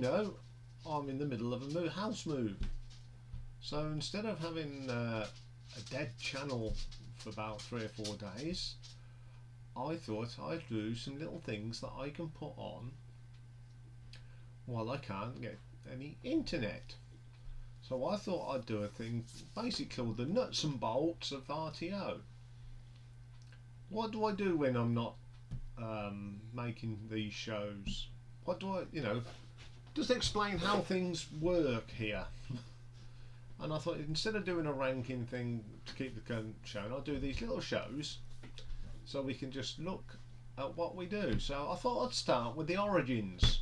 know, I'm in the middle of a house move. So instead of having a dead channel for about 3 or 4 days, I thought I'd do some little things that I can put on while I can't get any internet. So I thought I'd do a thing basically called the nuts and bolts of RTO. What do I do when I'm not making these shows? What do I, just explain how things work here. And I thought instead of doing a ranking thing to keep the current show, I'll do these little shows so we can just look at what we do. So I thought I'd start with the origins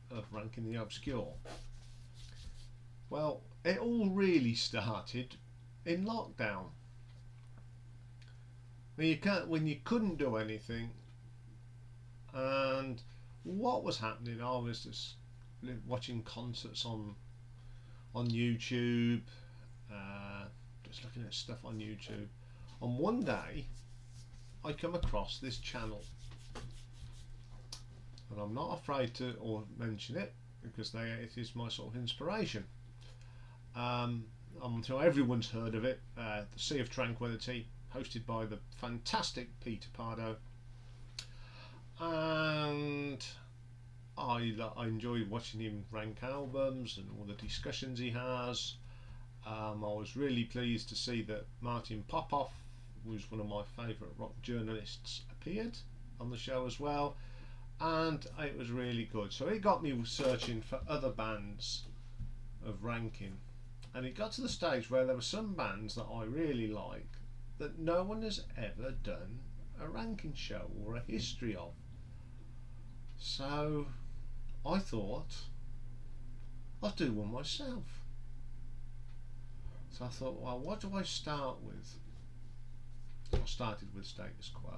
of ranking the obscure. Well, it all really started in lockdown. When you couldn't do anything, and what was happening, I was just watching concerts on YouTube, just looking at stuff on YouTube. And one day I come across this channel, and I'm not afraid to mention it because it is my sort of inspiration. I'm sure everyone's heard of it, the Sea of Tranquility, hosted by the fantastic Peter Pardo, and I enjoy watching him rank albums and all the discussions he has. I was really pleased to see that Martin Popoff, who's one of my favourite rock journalists, appeared on the show as well, and it was really good. So it got me searching for other bands of ranking, and it got to the stage where there were some bands that I really like that no one has ever done a ranking show or a history of. So I thought I'll do one myself. So I thought, well, what do I start with? I started with Status Quo,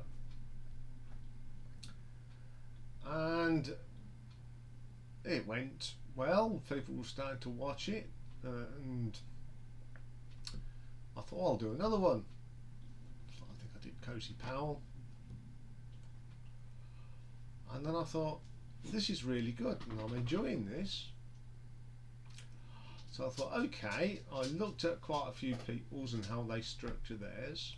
and it went well. People started to watch it, and I thought I'll do another one. So I think I did Cozy Powell, and then I thought, this is really good and I'm enjoying this. So I thought, okay, I looked at quite a few people's and how they structure theirs.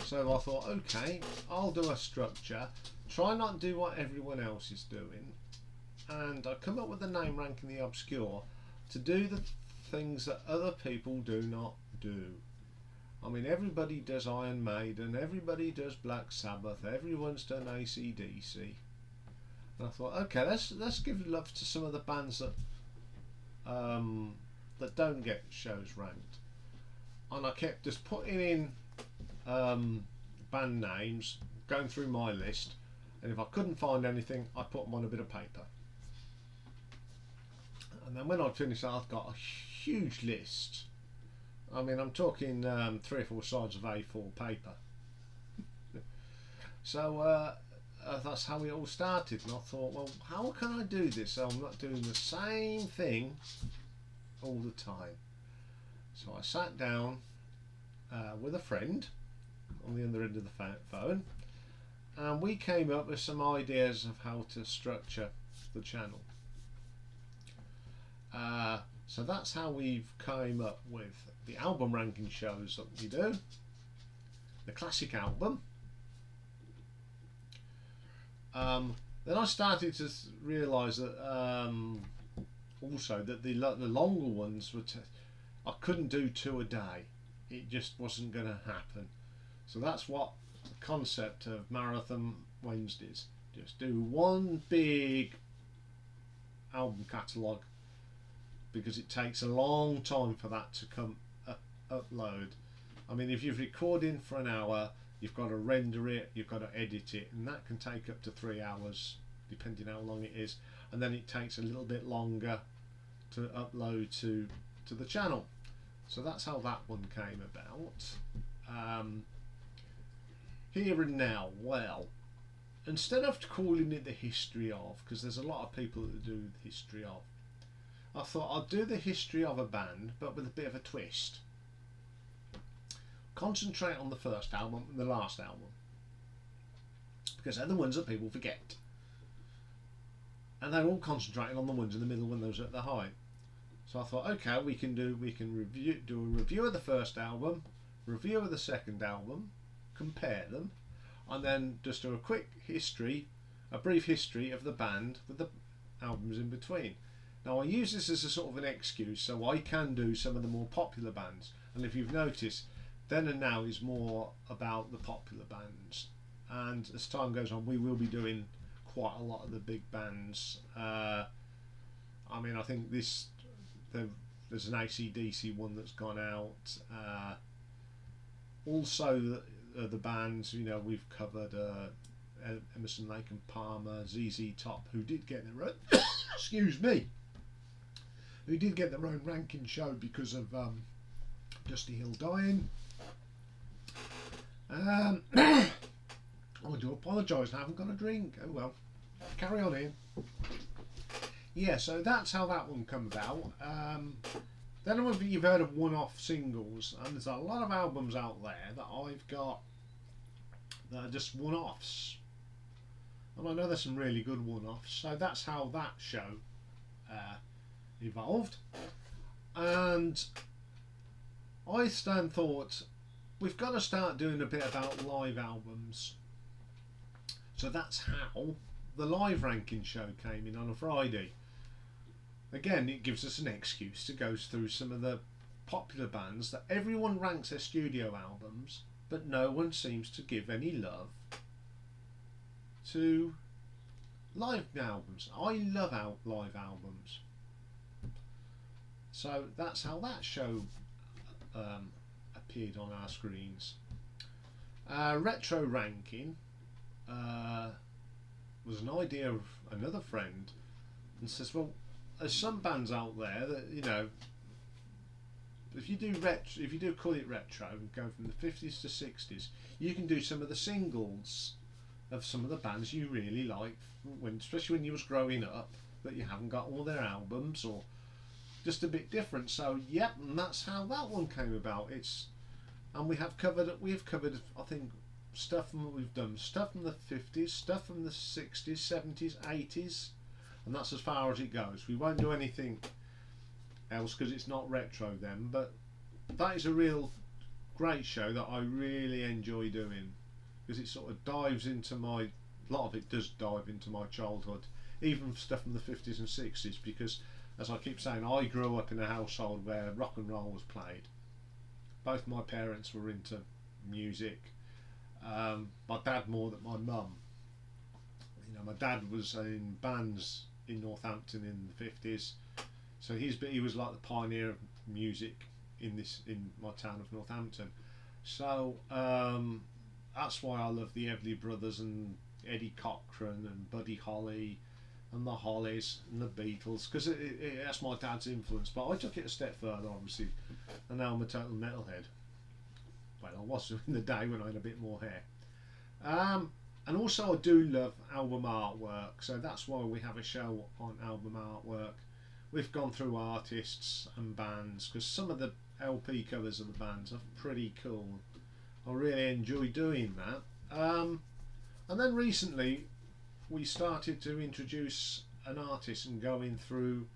So I thought, okay, I'll do a structure, try not to do what everyone else is doing, and I come up with the name Ranking the Obscure to do the things that other people do not do. I mean, everybody does Iron Maiden, everybody does Black Sabbath, everyone's done AC/DC. And I thought, okay, let's give love to some of the bands that don't get shows ranked. And I kept just putting in band names, going through my list, and if I couldn't find anything, I put them on a bit of paper. And then when I'd finished, I've got a huge list. I mean, I'm talking 3 or 4 sides of A4 paper. So that's how it all started, and I thought, well, how can I do this so I'm not doing the same thing all the time? So I sat down with a friend on the other end of the phone, and we came up with some ideas of how to structure the channel. So that's how we've came up with the album ranking shows that we do, the classic album. Then I started to realise that also that the longer ones I couldn't do 2 a day. It just wasn't going to happen. So that's what the concept of Marathon Wednesdays. Just do one big album catalogue, because it takes a long time for that to come upload. I mean, if you're recording for an hour, you've got to render it, you've got to edit it, and that can take up to 3 hours depending how long it is, and then it takes a little bit longer to upload to the channel. So that's how that one came about. Here and now, well, instead of calling it the history of, because there's a lot of people that do the history of, I thought I'd do the history of a band, but with a bit of a twist. Concentrate on the first album and the last album, because they're the ones that people forget. and they're all concentrating on the ones in the middle when those are at the height. So I thought, okay, we can do a review of the first album, review of the second album, compare them, and then just do a quick history, a brief history of the band with the albums in between. Now I use this as a sort of an excuse so I can do some of the more popular bands, and if you've noticed, Then and Now is more about the popular bands, and as time goes on we will be doing quite a lot of the big bands. I mean, I think there's an AC/DC one that's gone out. Also the bands, you know, we've covered Emerson, Lake and Palmer, ZZ Top, who did get their own excuse me, who did get their own ranking show because of Dusty Hill dying. I do apologise, I haven't got a drink. Oh well, carry on in. Yeah, so that's how that one come about. Then you've heard of one-off singles, and there's a lot of albums out there that I've got that are just one-offs, and I know there's some really good one-offs. So that's how that show evolved, and I thought we've got to start doing a bit about live albums. So that's how the live ranking show came in on a Friday. Again, it gives us an excuse to go through some of the popular bands that everyone ranks their studio albums, but no one seems to give any love to live albums. I love live albums. So that's how that show appeared on our screens. Retro ranking was an idea of another friend, and says, well, there's some bands out there that, you know, if you do call it retro and go from the 50s to 60s, you can do some of the singles of some of the bands you really like, especially when you was growing up, but you haven't got all their albums or just a bit different. So yep, and that's how that one came about. And we've covered I think stuff from the 50s, stuff from the 60s, 70s, 80s, and that's as far as it goes. We won't do anything else because it's not retro then, but that is a real great show that I really enjoy doing, because it sort of dives into a lot of it does dive into my childhood, even stuff from the 50s and 60s, because as I keep saying, I grew up in a household where rock and roll was played. Both my parents were into music. My dad more than my mum. You know, my dad was in bands in Northampton in the 50s, so he was like the pioneer of music in my town of Northampton. So that's why I love the Everly Brothers and Eddie Cochran and Buddy Holly and the Hollies and the Beatles, because that's my dad's influence. But I took it a step further, obviously, and now I'm a total metalhead. Well, I was in the day when I had a bit more hair. And also I do love album artwork, so that's why we have a show on album artwork. We've gone through artists and bands, because some of the LP covers of the bands are pretty cool. I really enjoy doing that. And then recently we started to introduce an artist and going through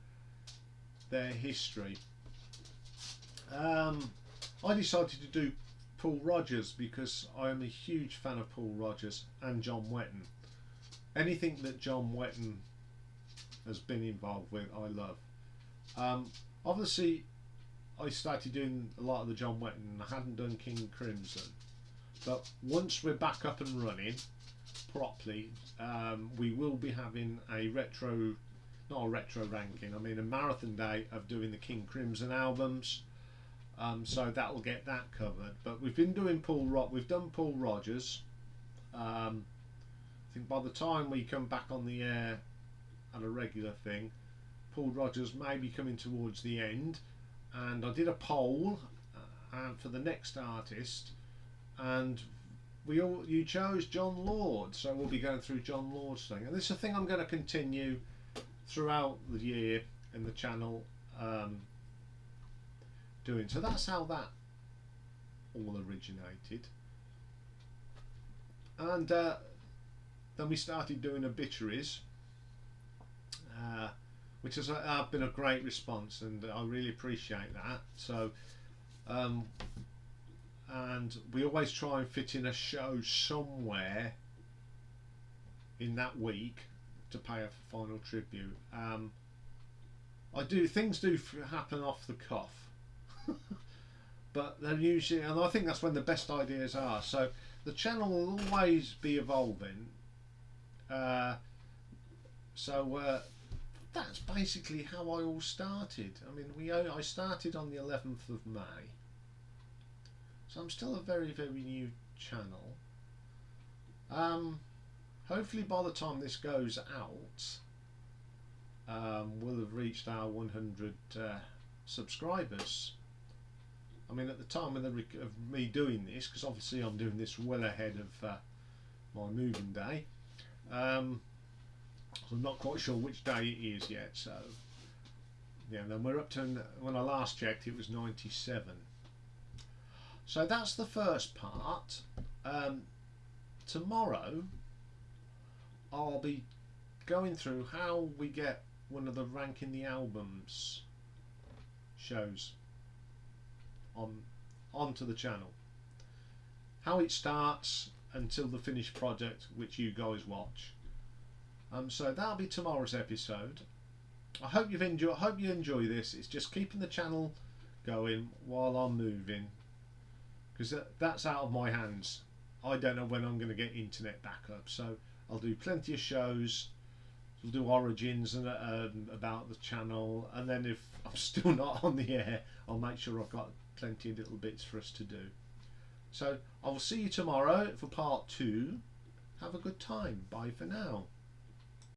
their history. I decided to do Paul Rodgers because I am a huge fan of Paul Rodgers and John Wetton. Anything that John Wetton has been involved with, I love. Obviously, I started doing a lot of the John Wetton, and I hadn't done King Crimson. But once we're back up and running properly, we will be having not a retro ranking, I mean a marathon day of doing the King Crimson albums. So that will get that covered. But we've been doing we've done Paul Rodgers. I think by the time we come back on the air at a regular thing, Paul Rodgers may be coming towards the end. And I did a poll for the next artist, and you chose John Lord, so we'll be going through John Lord's thing. And this is a thing I'm going to continue throughout the year in the channel. Doing. So that's how that all originated, and then we started doing obituaries, which has been a great response, and I really appreciate that. So, um, and we always try and fit in a show somewhere in that week to pay a final tribute. I do things do happen off the cuff, but they're usually, and I think that's when the best ideas are. So the channel will always be evolving. So that's basically how I all started. I mean, I started on the 11th of May, so I'm still a very new channel. Hopefully by the time this goes out, we'll have reached our 100 subscribers. I mean, at the time of me doing this, because obviously I'm doing this well ahead of my moving day, I'm not quite sure which day it is yet. So yeah, then we're up to, when I last checked, it was 97. So that's the first part. Tomorrow I'll be going through how we get one of the Ranking the Albums shows onto the channel, how it starts until the finished project which you guys watch. So that'll be tomorrow's episode. I hope you enjoy this. It's just keeping the channel going while I'm moving, because that's out of my hands. I don't know when I'm going to get internet back up, so I'll do plenty of shows. We'll do origins and about the channel, and then if I'm still not on the air, I'll make sure I've got plenty of little bits for us to do. So I will see you tomorrow for part 2. Have a good time. Bye for now.